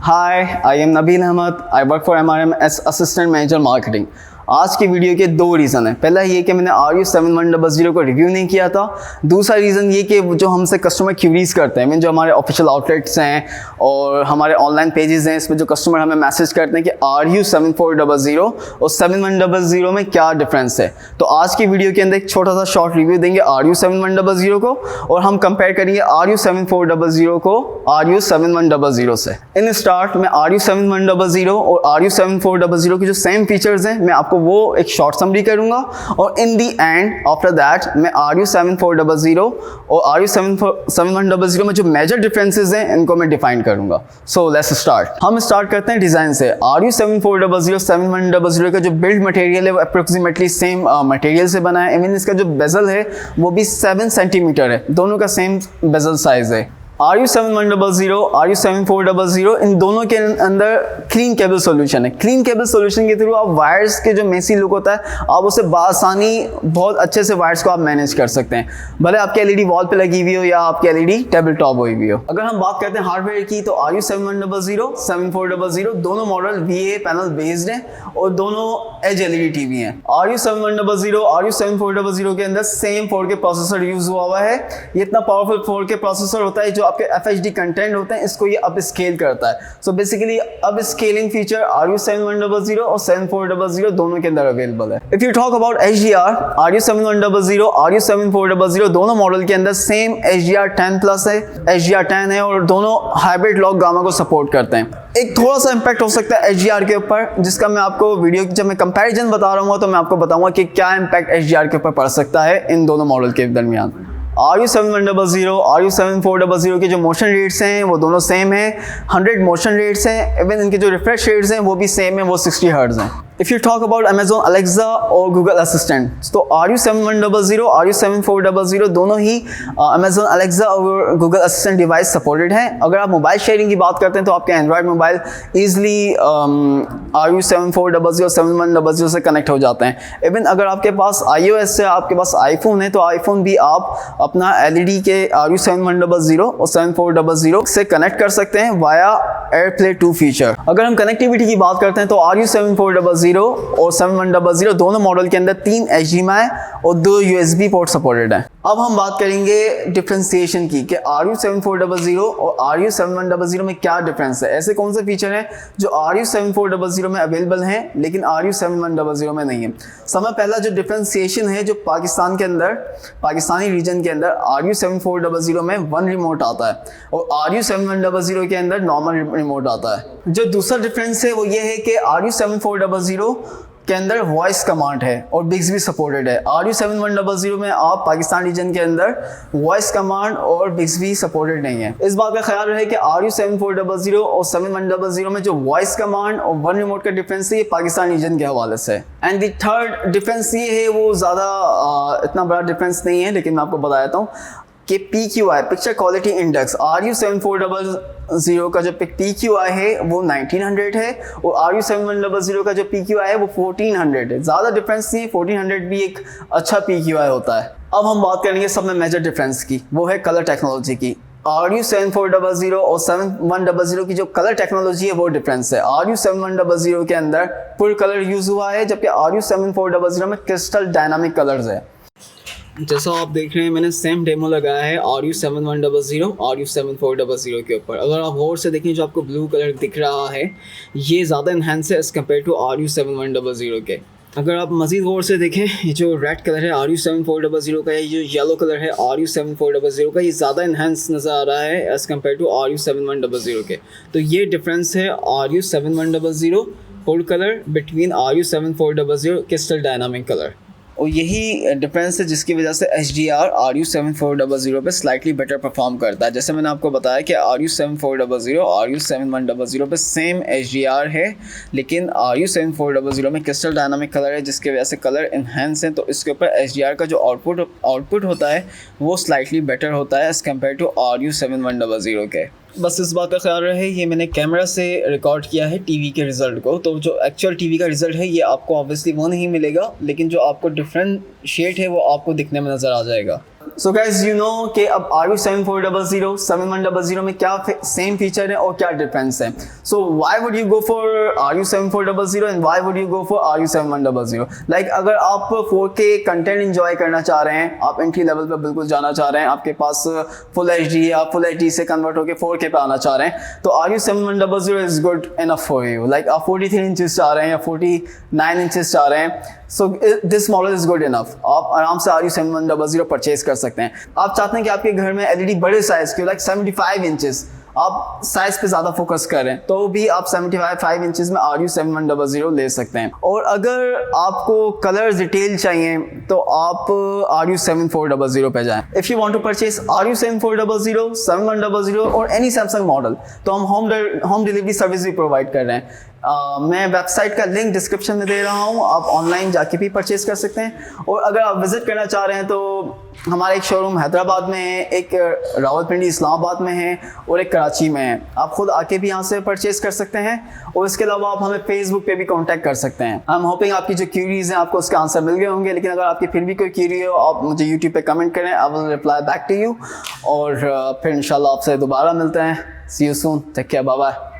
Hi, I am Nabil Ahmed. I work for MRM as Assistant Manager Marketing. आज की video के दो reason है। पहला ये कि मैंने RU7100 को रिव्यू नहीं किया था। दूसरा रीज़न ये कि जो हमसे कस्टमर क्यूरीज करते हैं, मीन जो हमारे ऑफिशियल आउटलेट्स हैं और हमारे ऑनलाइन पेजेस हैं, इसमें जो कस्टमर हमें मैसेज करते हैं कि RU7400 और 7100 में क्या डिफरेंस है। तो आज की वीडियो के अंदर एक छोटा सा शॉर्ट रिव्यू देंगे RU7100 को और हम कंपेयर करेंगे RU7400 को RU7100 से। इन स्टार्ट में RU7100 और RU7400 की जो सेम फीचर्स हैं मैं आपको वो एक शॉर्ट समरी करूंगा और इन दी एंड आफ्टर दैट मैं RU7400 और RU7100 में जो मेजर डिफरेंसेस हैं इनको मैं डिफाइन करूंगा। So let's start. हम स्टार्ट करते हैं डिज़ाइन से। RU7400 7100 का जो बिल्ड मटेरियल है वो अप्रोक्सीमेटली सेम मटेरियल से बना है। इवन इसका जो बेजल है वो भी 7 सेंटीमीटर है, दोनों का सेम बेजल साइज है। RU7100 RU7400 इन दोनों के अंदर क्लीन केबल सॉल्यूशन है। क्लीन केबल सॉल्यूशन के थ्रू आप वायर्स के जो मेसी लुक होता है आप उसे बासानी बहुत अच्छे से वायर्स को आप मैनेज कर सकते हैं, भले आपकी एलईडी वॉल पे लगी हुई हो या आपकी एलईडी टेबल टॉप हुई हुई हो। अगर हम बात करते हैं हार्डवेयर की तो RU7100 7400 दोनों मॉडल VA पैनल बेस्ड हैं और दोनों एज एलईडी टीवी हैं। RU7100 RU7400 के अंदर सेम 4K प्रोसेसर यूज हुआ है। ये इतना पावरफुल 4K प्रोसेसर होता है जो आपके FHD कंटेंट होते हैं इसको ये अप स्केल करता है। So basically up scaling feature RU7100 और 7400 दोनों के अंदर अवेलेबल है। If you talk about HDR RU7100 RU7400 दोनों मॉडल के अंदर सेम HDR10 प्लस है, HDR10 है और दोनों हाइब्रिड लॉग गामा को सपोर्ट करते हैं। एक थोड़ा सा इम्पैक्ट हो सकता है HDR के ऊपर जिसका मैं आपको वीडियो जब मैं कंपैरिजन बता रहा हूँ तो मैं आपको बताऊंगा कि क्या इम्पैक्ट HDR के ऊपर पड़ सकता है इन दोनों मॉडल के दरमियान। RU7100 RU7400 के जो मोशन रेट्स हैं वो दोनों सेम हैं, 100 मोशन रेट्स हैं। इवन इनके जो रिफ्रेश रेट्स हैं वो भी सेम है, वो 60 हर्ट्ज हैं। If you talk about Amazon Alexa और Google Assistant तो RU7100 RU7400 दोनों ही Amazon Alexa और Google Assistant डिवाइस सपोर्टेड हैं। अगर आप मोबाइल शेयरिंग की बात करते हैं तो आपके एंड्रॉयड मोबाइल ईजिली RU7400 7100 से कनेक्ट हो जाते हैं। इवन अगर आपके पास iOS है, आपके पास आईफोन है तो आईफोन भी आप अपना LED के RU7100 और 7400 से कनेक्ट कर सकते हैं वाया AirPlay 2 फीचर। अगर हम कनेक्टिविटी की बात करते हैं तो RU7400 और 7100 दोनों मॉडल के अंदर 3 HDMI और 2 USB पोर्ट सपोर्टेड हैं। अब हम बात करेंगे डिफरेंशिएशन की कि RU7400 और RU7100 में क्या डिफरेंस है। ऐसे कौन से फीचर हैं जो RU7400 में अवेलेबल हैं लेकिन RU7100 में नहीं है। सबसे पहला जो डिफरेंशिएशन है जो पाकिस्तान के अंदर, पाकिस्तानी रीजन के अंदर RU7400 में 1 रिमोट आता है और RU7100 के अंदर नॉर्मल रिमोट आता है। जो दूसरा डिफरेंस है वो ये है कि RU7400 के अंदर वॉइस कमांड है और बिग्स भी सपोर्टेड है। RU7100 में आप पाकिस्तान रीजन के अंदर वॉइस कमांड और बिग्स भी सपोर्टेड नहीं है। इस बात का ख्याल रहे कि RU7400 और 7100 में जो वॉइस कमांड और 1 रिमोट का डिफरेंस है ये पाकिस्तान रीजन के हवाले से। एंड द थर्ड डिफरेंस ये है वो ज़्यादा इतना बड़ा डिफरेंस नहीं है लेकिन मैं आपको बता देता हूँ कि PQI picture quality index RU7400 का जो PQI है वो 1900 है और RU7100 का जो PQI है वो 1400 है। ज़्यादा डिफरेंस नहीं है, 1400 भी एक अच्छा PQI होता है। अब हम बात करेंगे सब में मेजर डिफरेंस की, वो है कलर टेक्नोलॉजी की। RU7400 और 7100 की जो कलर टेक्नोलॉजी है वो डिफरेंस है। RU7100 के अंदर पुर कलर यूज़ हुआ है जबकि RU7400 में क्रिस्टल डायनामिक कलर्स है। जैसा आप देख रहे हैं मैंने सेम डेमो लगाया है RU7100 RU7400 के ऊपर। अगर आप गौर से देखें जो आपको ब्लू कलर दिख रहा है ये ज़्यादा इन्हांस है एज़ कम्पेयर टू RU7100 के। अगर आप मज़ीद गौर से देखें ये जो रेड कलर है RU7400 का, ये जो येलो कलर है RU7400 का, ये ज़्यादा इन्हांस नज़र आ रहा है एज़ कम्पेयर टू RU7100 के। तो ये डिफरेंस है RU7100 full colour between RU7400 crystal dynamic colour. और यही डिफरेंस है जिसकी वजह से HDR RU7400 पे स्लाइटली बेटर परफॉर्म करता है। जैसे मैंने आपको बताया कि RU7400 RU7100 पे सेम HDR है लेकिन RU7400 में क्रिस्टल डायनामिक कलर है जिसकी वजह से कलर इन्हेंस है, तो इसके ऊपर HDR का जो आउटपुट होता है वो स्लाइटली बेटर होता है एज़ कम्पेयर टू RU7100 के। बस इस बात का ख्याल रहे ये मैंने कैमरा से रिकॉर्ड किया है टीवी के रिज़ल्ट को, तो जो एक्चुअल टीवी का रिज़ल्ट है ये आपको ऑब्वियसली वो नहीं मिलेगा लेकिन जो आपको डिफरेंशिएट है वो आपको दिखने में नज़र आ जाएगा। सो गाइस यू नो कि अब RU7400 7100 में क्या सेम फीचर है और क्या डिफरेंस है. So why would you go for RU7400 and why would you go for RU7100? Like अगर आप 4K कंटेंट एंजॉय करना चाह रहे हैं, आप एंट्री लेवल पे बिल्कुल जाना चाह रहे हैं, आपके पास फुल HD है, आप फुल HD से कन्वर्ट होकर 4K पे आना चाह रहे हैं, तो RU7100 is good enough for you. Like आप 43 इंचेस चाह रहे हैं या 49 इंचेस चाह रहे हैं, so this model is good enough. आप आराम से RU7100 परचेज कर सकते हैं. आप चाहते हैं कि आपके घर में LED बड़े साइज के, लाइक 75 इंचेस, आप साइज पे ज़्यादा फोकस कर रहे हैं, तो भी आप 75 इंचेस में RU7100 ले सकते हैं. और अगर आपको कलर डिटेल चाहिए तो आप RU7400 पे जाएं. If you want to purchase RU7400, 7100 और एनी सैमसंग मॉडल, तो हम होम डिलीवरी सर्विस भी प्रोवाइड कर रहे हैं. मैं वेबसाइट का लिंक डिस्क्रिप्शन में दे रहा हूँ, आप ऑनलाइन जाके भी परचेज कर सकते हैं. और अगर आप विजिट करना चाह रहे हैं तो हमारा एक शोरूम हैदराबाद में है, एक रावलपिंडी इस्लामाबाद में है और एक कराची में है. आप खुद आके भी यहाँ से परचेज कर सकते हैं. और इसके अलावा आप हमें फेसबुक पे भी कांटेक्ट कर सकते हैं. आई एम होपिंग आपकी जो क्यूरीज हैं आपको उसके आंसर मिल गए होंगे, लेकिन अगर आपकी फिर भी कोई क्यूरी हो आप मुझे यूट्यूब पे कमेंट करें, I will reply back to you. और फिर इंशाल्लाह आपसे दोबारा मिलते हैं. See you soon, take care, bye bye.